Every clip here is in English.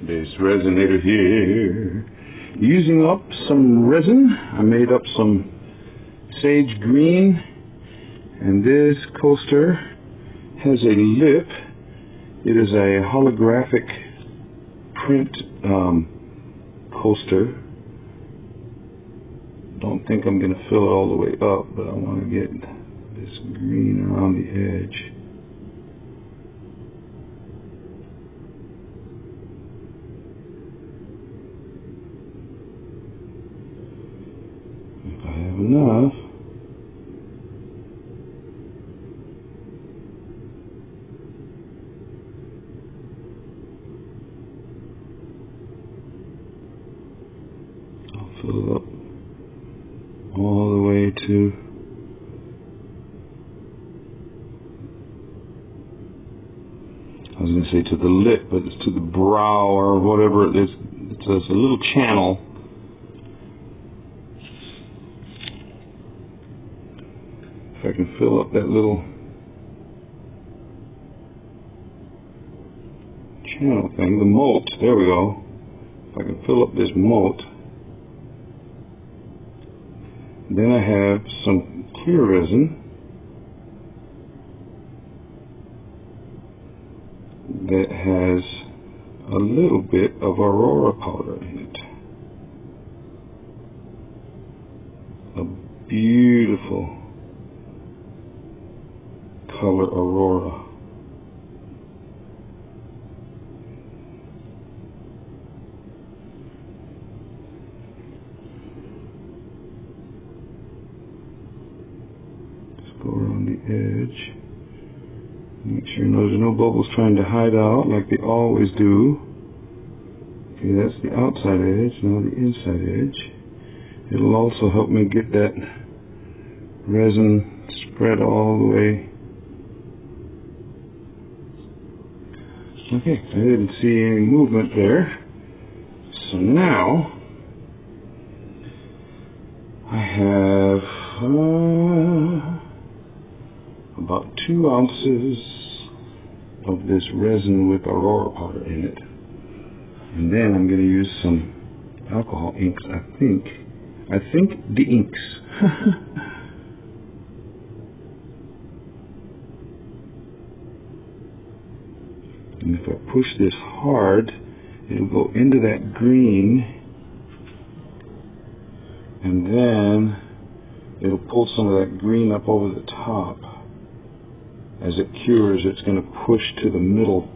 BassResinator here. Using up some resin, I made up some sage green, and this coaster has a lip. It is a holographic print coaster. Don't think I'm going to fill it all the way up, but I want to get this green around the edge. If I have enough. I'll fill it up all the way to I was going to say to the lip, but it's to the brow or whatever it is. It's a little channel. If I can fill up that little channel thing, the moat, there we go. If I can fill up this moat, then I have some clear resin that has a little bit of aurora powder in it. A beautiful color aurora. Go around the edge. Make sure there's no bubbles trying to hide out like they always do. Okay, that's the outside edge, now the inside edge. It'll also help me get that resin spread all the way. Okay, I didn't see any movement there. So now I have about 2 ounces of this resin with aurora powder in it, and then I'm going to use some alcohol inks. I think the inks. And if I push this hard, it'll go into that green, and then it'll pull some of that green up over the top. As it cures, it's going to push to the middle.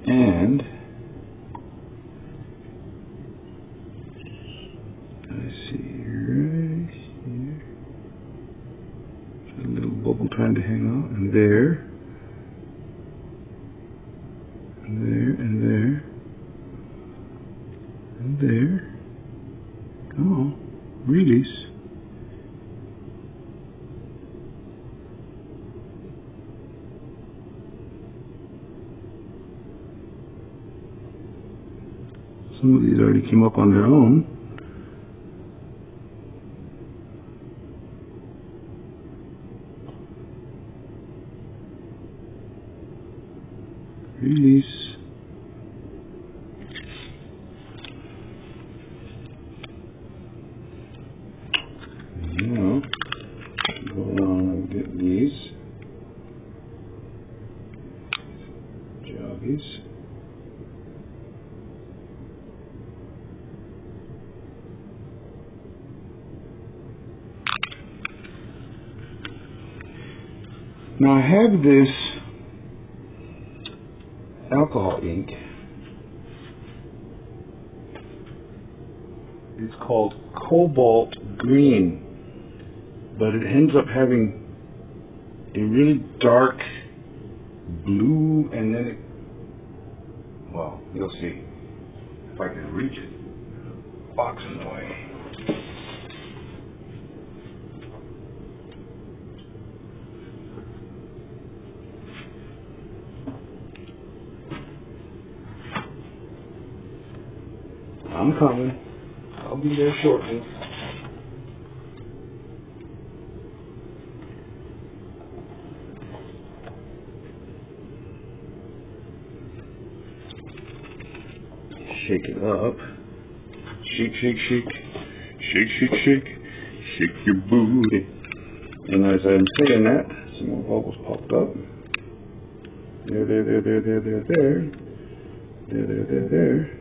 And I see right here, there's a little bubble trying to hang out, and there. There and there and there. Come on, release. Some of these already came up on their own. Release. Now, go along and get these joggies. Now I have this alcohol ink. It's called Cobalt Green, but it ends up having a really dark blue, and then well, you'll see if I can reach it. Box in the way. I'm coming. I'll be there shortly. Shake it up. Shake, shake, shake. Shake, shake, shake. Shake your booty. And as I'm saying that, some more bubbles popped up. There, there, there, there, there, there, there. There, there, there, there.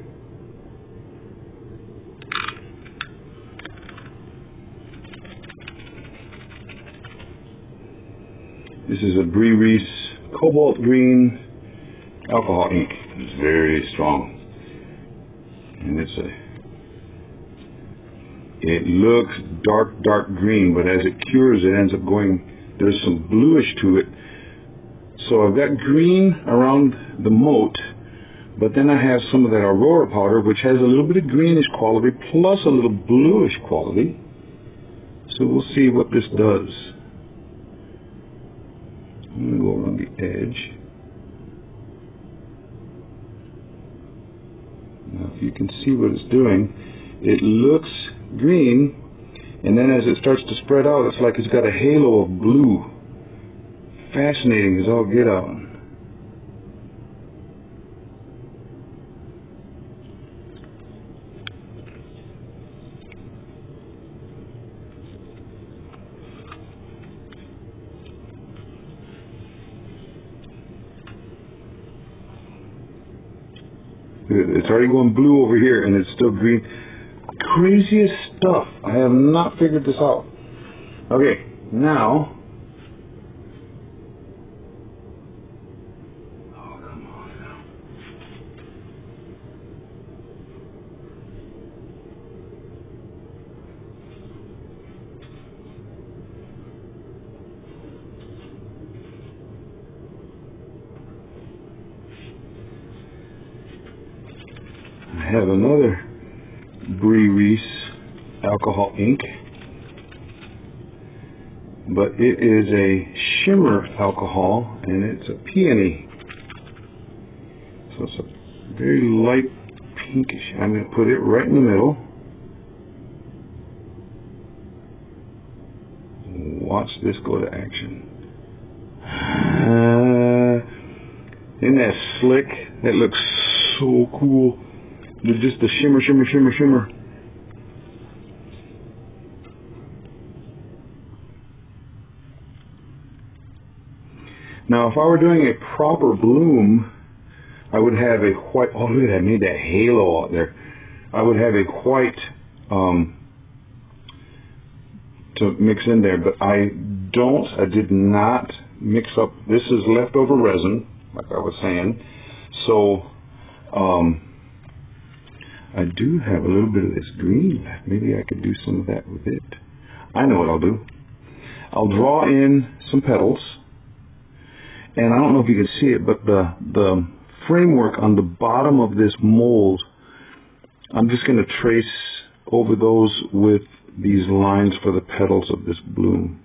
This is a Brea Reese Cobalt Green alcohol ink. It's very strong. And it looks dark green, but as it cures, it ends up going, there's some bluish to it. So I've got green around the moat, but then I have some of that Aurora powder, which has a little bit of greenish quality, plus a little bluish quality. So we'll see what this does. I'm going to go around the edge. Now if you can see what it's doing, it looks green, and then as it starts to spread out, it's like it's got a halo of blue. Fascinating as all get out. It's already going blue over here, and it's still green. Craziest stuff. I have not figured this out. Okay, now. Oh, come on now. I have another Brea Reese alcohol ink, but it is a shimmer alcohol, and it's a peony. So it's a very light pinkish. I'm going to put it right in the middle. Watch this go to action. Isn't that slick? That looks so cool. Just the shimmer, shimmer, shimmer, shimmer. Now, if I were doing a proper bloom, I would have a white. Oh, look at that! I made that halo out there. I would have a white to mix in there, but I don't. I did not mix up. This is leftover resin, like I was saying. So, I do have a little bit of this green left. Maybe I could do some of that with it. I know what I'll do. I'll draw in some petals. And I don't know if you can see it, but the framework on the bottom of this mold, I'm just going to trace over those with these lines for the petals of this bloom.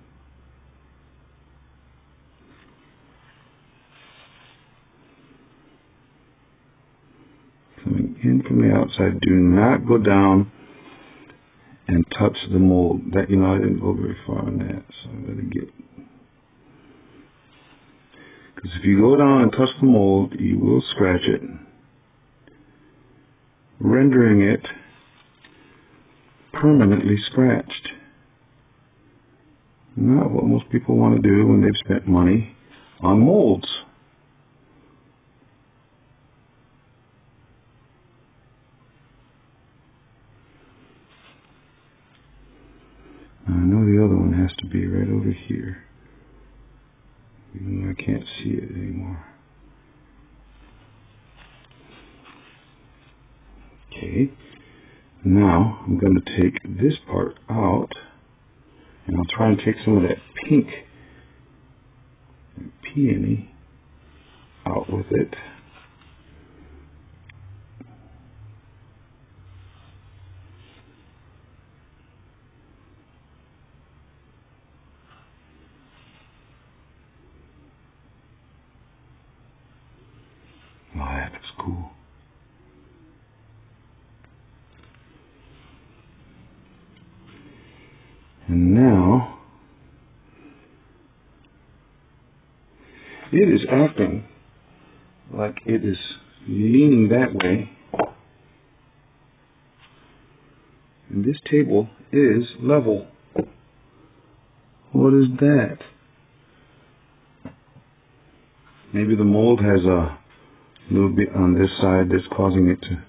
Coming in from the outside, do not go down and touch the mold. That, you know, I didn't go very far on that, so I'm going to get. Because if you go down and touch the mold, you will scratch it, rendering it permanently scratched. Not what most people want to do when they've spent money on molds. I know the other one has to be right over here. Even though I can't see it anymore. Okay, now I'm going to take this part out, and I'll try and take some of that pink peony out with it. Oh, that looks cool. And now it is acting like it is leaning that way. And this table is level. What is that? Maybe the mold has a little bit on this side that's causing it to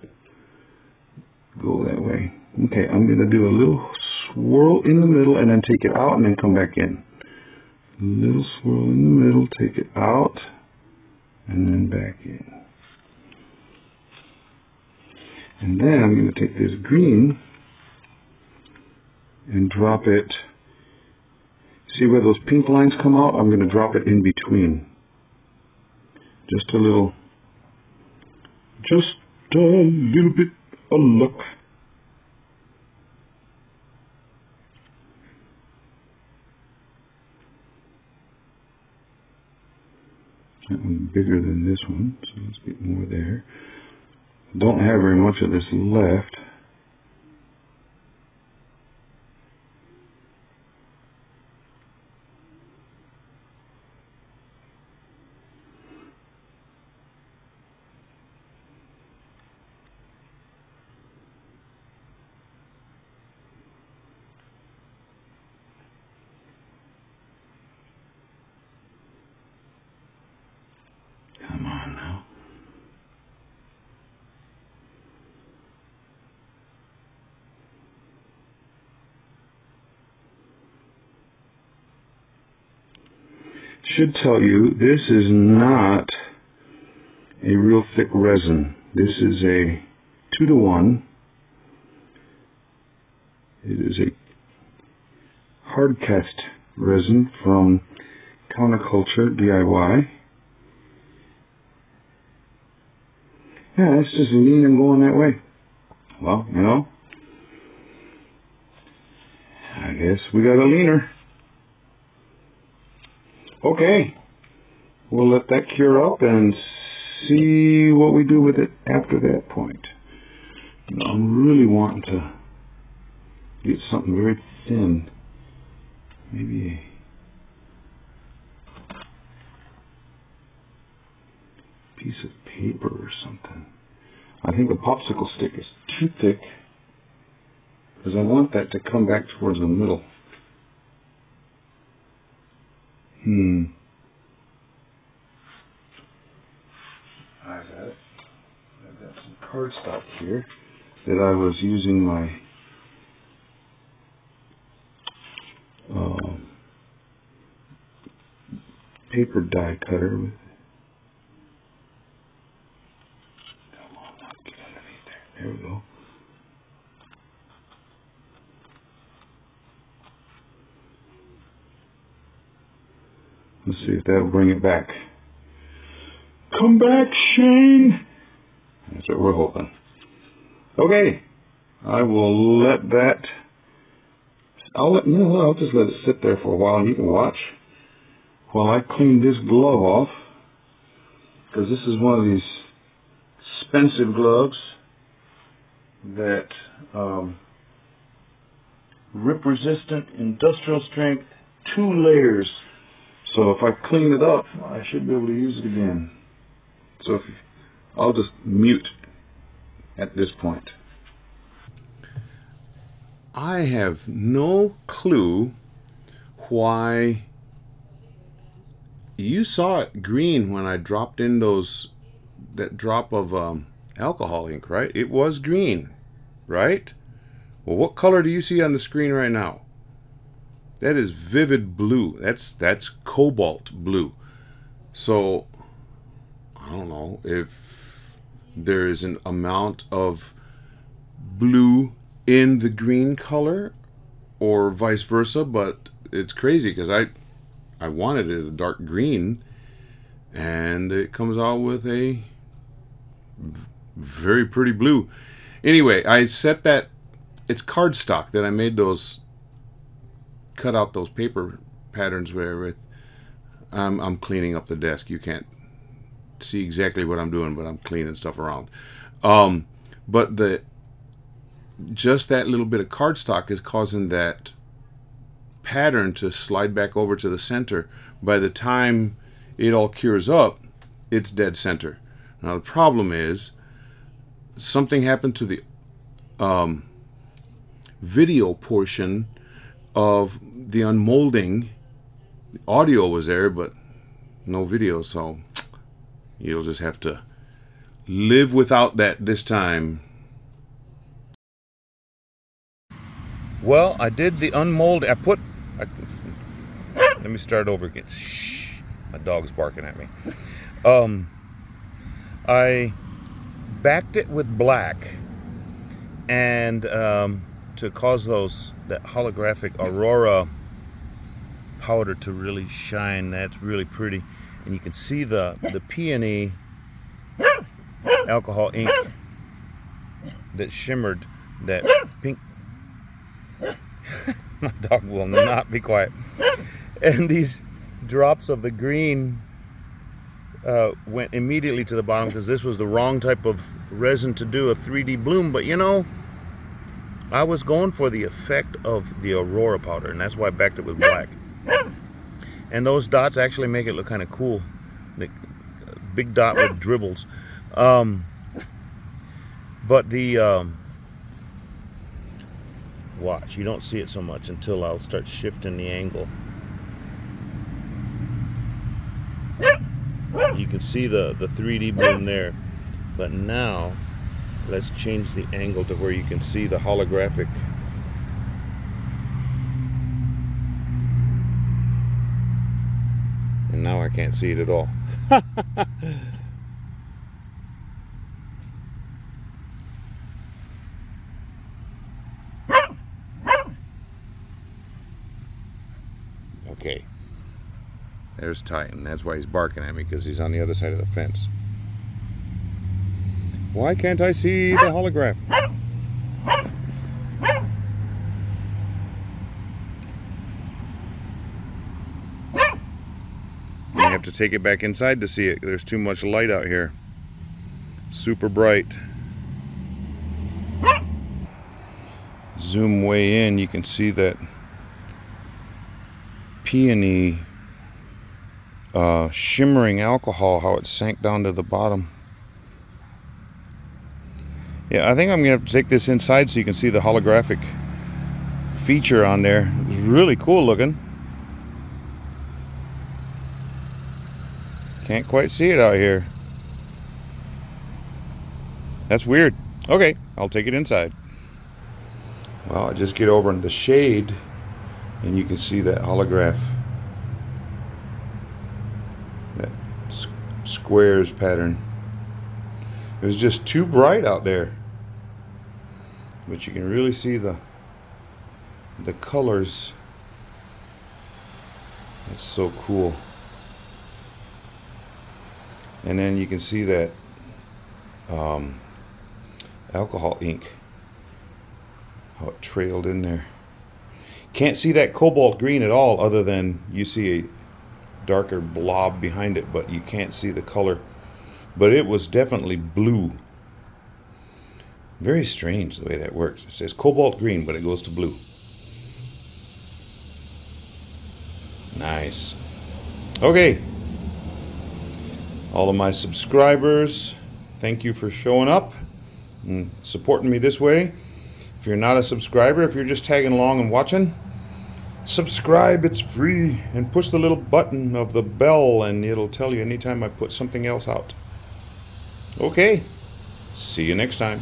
go that way. Okay, I'm going to do a little swirl in the middle and then take it out and then come back in. A little swirl in the middle, take it out and then back in. And then I'm going to take this green and drop it. See where those pink lines come out? I'm going to drop it in between. Just a little bit of luck. That one's bigger than this one, so let's get more there. Don't have very much of this left. Come on now. Should tell you this is not a real thick resin. This is a 2-to-1. It is a hard cast resin from Counterculture DIY. Yeah, it's just lean and going that way. Well, you know, I guess we got a leaner. Okay, we'll let that cure up and see what we do with it after that point. Now, I'm really wanting to get something very thin. Maybe a piece of paper or something. I think a popsicle stick is too thick because I want that to come back towards the middle. I've got some cardstock here that I was using my paper die cutter with. Come on, now get underneath there. There we go. Let's see if that'll bring it back. Come back, Shane! That's what we're hoping. Okay, I will let that. I'll just let it sit there for a while and you can watch while I clean this glove off, because this is one of these expensive gloves that rip resistant, industrial strength, 2 layers. So if I clean it up, I should be able to use it again. So I'll just mute at this point. I have no clue why you saw it green when I dropped in that drop of alcohol ink, right? It was green, right? Well, what color do you see on the screen right now? That is vivid blue. That's cobalt blue. So I don't know if there is an amount of blue in the green color or vice versa, but it's crazy because I wanted it a dark green and it comes out with a very pretty blue. Anyway, I set that, it's cardstock that I made those, cut out those paper patterns with. I'm cleaning up the desk. You can't see exactly what I'm doing, but I'm cleaning stuff around. But just that little bit of cardstock is causing that pattern to slide back over to the center. By the time it all cures up, it's dead center. Now the problem is something happened to the video portion of the unmolding. The audio was there, but no video, so you'll just have to live without that this time. Well, I did the unmold. Let me start over again. Shh, my dog's barking at me. I backed it with black, and to cause that holographic aurora powder to really shine. That's really pretty, and you can see the peony alcohol ink that shimmered, that pink. My dog will not be quiet. And these drops of the green went immediately to the bottom, because this was the wrong type of resin to do a 3D bloom. But you know, I was going for the effect of the aurora powder, and that's why I backed it with black. And those dots actually make it look kind of cool. The big dot with dribbles. But the watch, you don't see it so much until I'll start shifting the angle. You can see the 3D bloom there, but now let's change the angle to where you can see the holographic. And now I can't see it at all. Okay, there's Titan. That's why he's barking at me, because he's on the other side of the fence. Why can't I see the holograph? You have to take it back inside to see it. There's too much light out here. Super bright. Zoom way in, you can see that peony shimmering alcohol, how it sank down to the bottom. Yeah, I think I'm gonna have to take this inside so you can see the holographic feature on there. It's really cool looking. Can't quite see it out here. That's weird. Okay, I'll take it inside. Well, I just get over in the shade and you can see that holograph, that squares pattern. It was just too bright out there, but you can really see the colors. That's so cool. And then you can see that alcohol ink, how it trailed in there. Can't see that cobalt green at all, other than you see a darker blob behind it, but you can't see the color. But it was definitely blue. Very strange the way that works. It says cobalt green, but it goes to blue. Nice. Okay. All of my subscribers, thank you for showing up and supporting me this way. If you're not a subscriber, if you're just tagging along and watching, subscribe, it's free, and push the little button of the bell and it'll tell you anytime I put something else out. Okay, see you next time.